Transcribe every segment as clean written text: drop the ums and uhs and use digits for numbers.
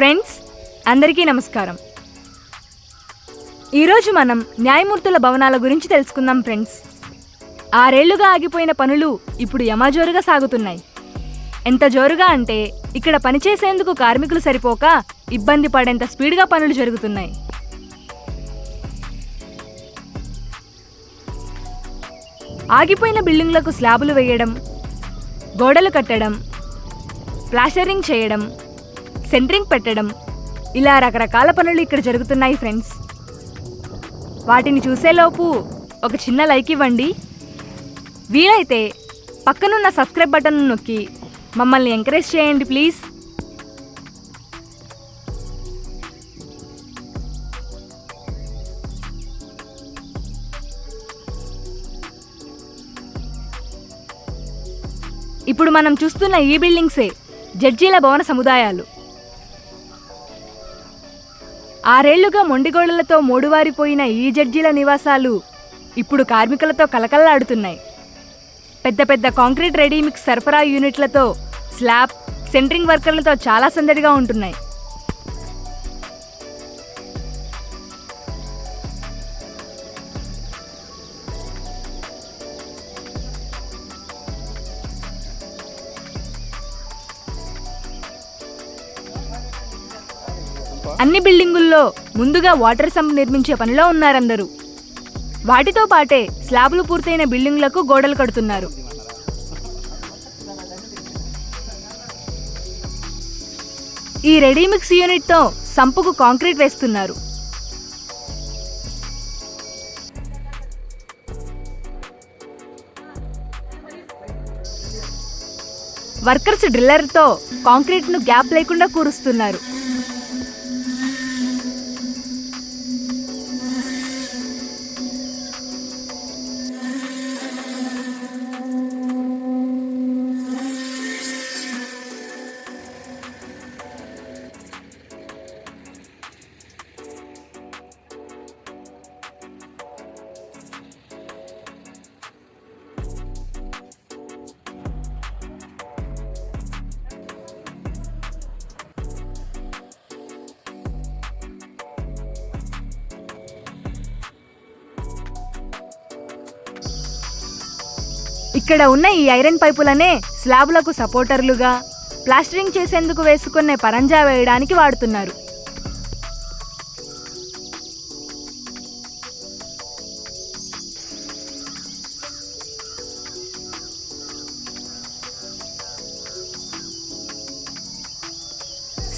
Friends అందరికీ నమస్కారం. ఈరోజు మనం న్యాయమూర్తుల భవనాల గురించి తెలుసుకుందాం. ఫ్రెండ్స్, 6 ఏళ్లుగా ఆగిపోయిన పనులు ఇప్పుడు యమాజోరుగా సాగుతున్నాయి. ఎంత జోరుగా అంటే ఇక్కడ పనిచేసేందుకు కార్మికులు సరిపోక ఇబ్బంది పడేంత స్పీడ్గా పనులు జరుగుతున్నాయి. ఆగిపోయిన బిల్డింగ్లకు స్లాబులు వేయడం, గోడలు కట్టడం, ప్లాస్టరింగ్ చేయడం, సెంట్రింగ్ పెట్టడం, ఇలా రకరకాల పనులు ఇక్కడ జరుగుతున్నాయి. ఫ్రెండ్స్, వాటిని చూసేలోపు ఒక చిన్న లైక్ ఇవ్వండి. వీలైతే పక్కనున్న సబ్స్క్రైబ్ బటన్ నొక్కి మమ్మల్ని ఎంకరేజ్ చేయండి ప్లీజ్. ఇప్పుడు మనం చూస్తున్న ఈ బిల్డింగ్సే జడ్జీల భవన సముదాయాలు. 6 ఏళ్లుగా మొండిగోడలతో మోడువారిపోయిన ఈ జడ్జీల నివాసాలు ఇప్పుడు కార్మికులతో కలకల్లాడుతున్నాయి. పెద్ద పెద్ద కాంక్రీట్ రెడీమిక్స్ సరఫరా యూనిట్లతో, స్లాబ్, సెంట్రింగ్ వర్కర్లతో చాలా సందడిగా ఉంటున్నాయి. అన్ని బిల్డింగుల్లో ముందుగా వాటర్ సంప్ నిర్మించే పనిలో ఉన్నారందరూ. వాటితో పాటే స్లాబులు పూర్తయిన బిల్డింగులకు గోడలు కడుతున్నారు. ఈ రెడీమిక్స్ యూనిట్తో సంపుకు కాంక్రీట్ వేస్తున్నారు. వర్కర్స్ డ్రిల్లర్తో కాంక్రీట్ను గ్యాప్ లేకుండా కూరుస్తున్నారు. ఇక్కడ ఉన్న ఈ ఐరన్ పైపులనే స్లాబులకు సపోర్టర్లుగా, ప్లాస్టరింగ్ చేసేందుకు వేసుకునే పరంజా వేయడానికి వాడుతున్నారు.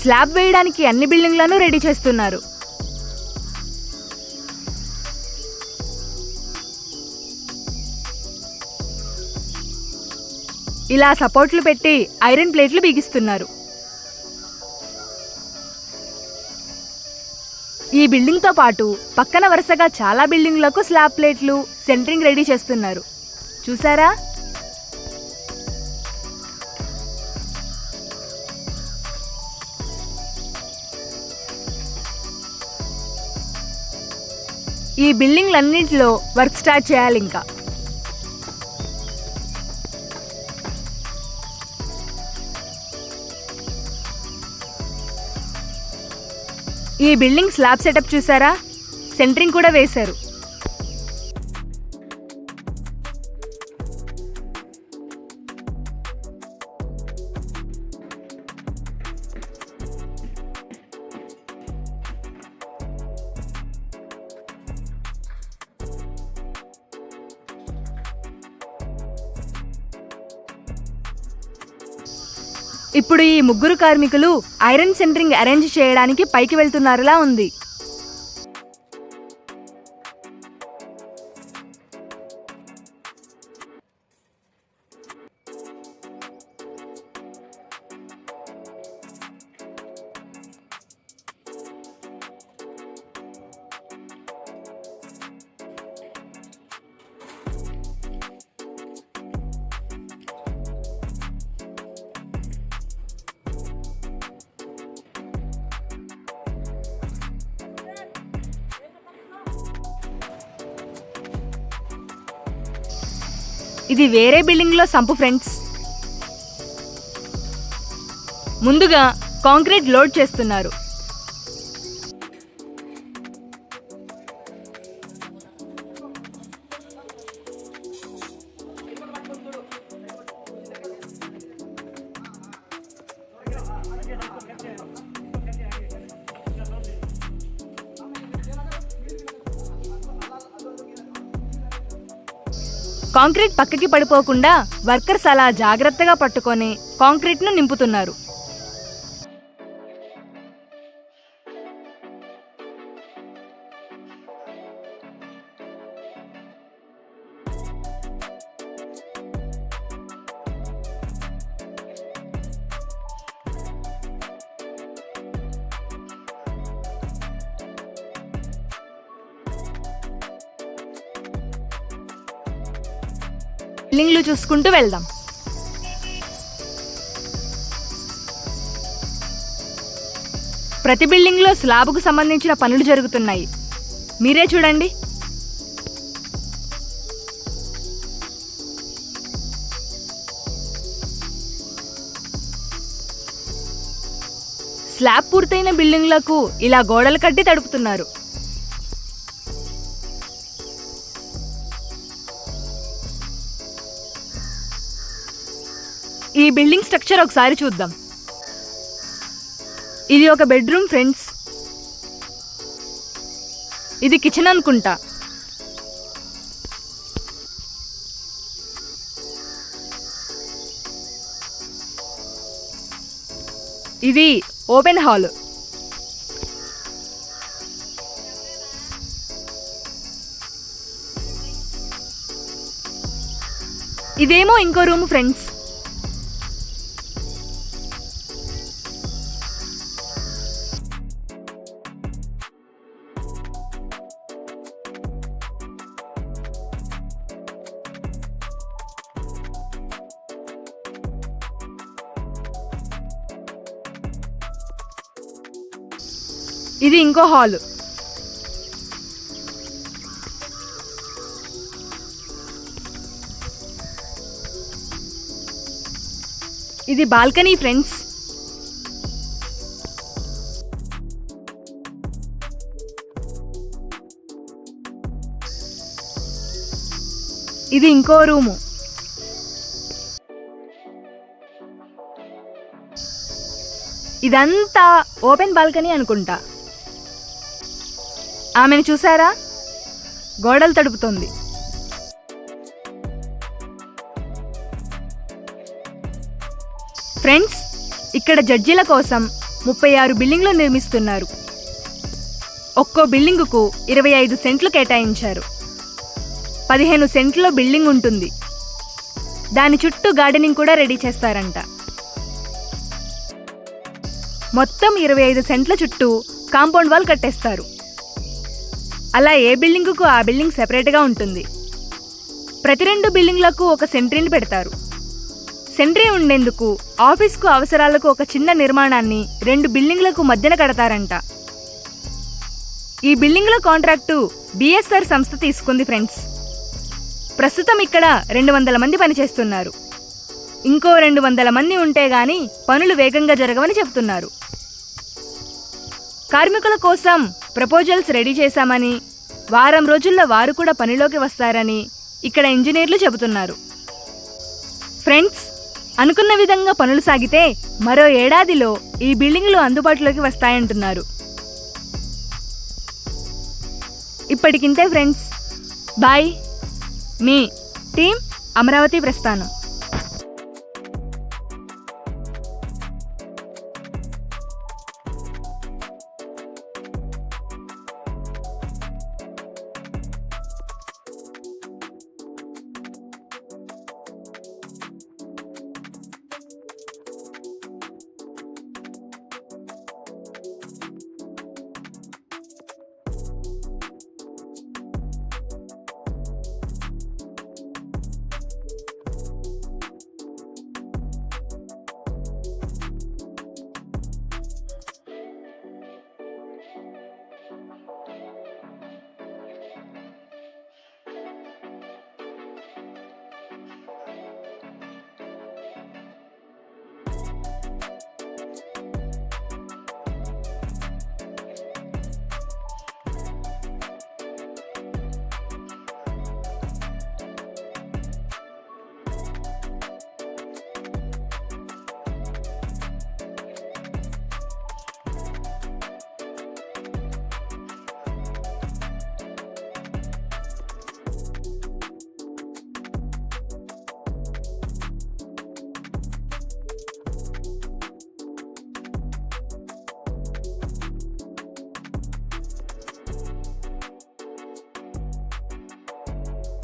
స్లాబ్ వేయడానికి అన్ని బిల్డింగ్లను రెడీ చేస్తున్నారు. ఇలా సపోర్ట్లు పెట్టి ఐరన్ ప్లేట్లు బిగిస్తున్నారు. ఈ బిల్డింగ్తో పాటు పక్కన వరుసగా చాలా బిల్డింగ్లకు స్లాబ్ ప్లేట్లు, సెంట్రింగ్ రెడీ చేస్తున్నారు. చూసారా? ఈ బిల్డింగ్లన్నింటిలో వర్క్ స్టార్ట్ చేయాలి. ఇంకా ఈ బిల్డింగ్ స్లాబ్ సెటప్ చూసారా? సెంట్రింగ్ కూడా వేశారు. ఇప్పుడు ఈ ముగ్గురు కార్మికులు ఐరన్ సెంట్రింగ్ అరేంజ్ చేయడానికి పైకి వెళ్తున్నారులా ఉంది. ఇది వేరే బిల్డింగ్లో సంపు. ఫ్రెండ్స్, ముందుగా కాంక్రీట్ లోడ్ చేస్తున్నారు. కాంక్రీట్ పక్కకి పడిపోకుండా వర్కర్స్ అలా జాగ్రత్తగా పట్టుకొని కాంక్రీట్ను నింపుతున్నారు. బిల్డింగ్లు చూసుకుంటూ వెళ్దాం. ప్రతి బిల్డింగ్లో స్లాబ్కు సంబంధించిన పనులు జరుగుతున్నాయి. మీరే చూడండి. స్లాబ్ పూర్తయిన బిల్డింగ్లకు ఇలా గోడలు కట్టి తడుపుతున్నారు. ఈ బిల్డింగ్ స్ట్రక్చర్ ఒకసారి చూద్దాం. ఇది ఒక బెడ్రూమ్ ఫ్రెండ్స్. ఇది కిచెన్ అనుకుంటా. ఇది ఓపెన్ హాల్. ఇదేమో ఇంకో రూమ్ ఫ్రెండ్స్. ఇది ఇంకో హాల్. ఇది బాల్కనీ ఫ్రెండ్స్. ఇది ఇంకో రూము. ఇదంతా ఓపెన్ బాల్కనీ అనుకుంటా. ఆమెను చూసారా? గోడలు తడుపుతోంది. ఫ్రెండ్స్, ఇక్కడ జడ్జీల కోసం 36 బిల్డింగ్లు నిర్మిస్తున్నారు. ఒక్కో బిల్డింగుకు 25 సెంట్లు కేటాయించారు. 15 సెంట్లో బిల్డింగ్ ఉంటుంది. దాని చుట్టూ గార్డెనింగ్ కూడా రెడీ చేస్తారంట. మొత్తం 25 సెంట్ల చుట్టూ కాంపౌండ్ వాల్ కట్టేస్తారు. అలా ఏ బిల్డింగుకు ఆ బిల్డింగ్ సెపరేట్గా ఉంటుంది. ప్రతి 2 బిల్డింగ్లకు ఒక సెంట్రీని పెడతారు. సెంట్రీ ఉండేందుకు ఆఫీస్కు అవసరాలకు ఒక చిన్న నిర్మాణాన్ని 2 బిల్డింగ్లకు మధ్యన కడతారంట. ఈ బిల్డింగ్ల కాంట్రాక్టు బిఎస్ఆర్ సంస్థ తీసుకుంది ఫ్రెండ్స్. ప్రస్తుతం ఇక్కడ 200 మంది పనిచేస్తున్నారు. ఇంకో 200 మంది ఉంటే గాని పనులు వేగంగా జరగవని చెబుతున్నారు. కార్మికుల కోసం ప్రపోజల్స్ రెడీ చేశామని, వారం రోజుల్లో వారు కూడా పనిలోకి వస్తారని ఇక్కడ ఇంజనీర్లు చెబుతున్నారు. ఫ్రెండ్స్, అనుకున్న విధంగా పనులు సాగితే మరో ఏడాదిలో ఈ బిల్డింగ్లు అందుబాటులోకి వస్తాయంటున్నారు. ఇప్పటికింతే ఫ్రెండ్స్. బాయ్. మీ టీం అమరావతి ప్రస్థానం.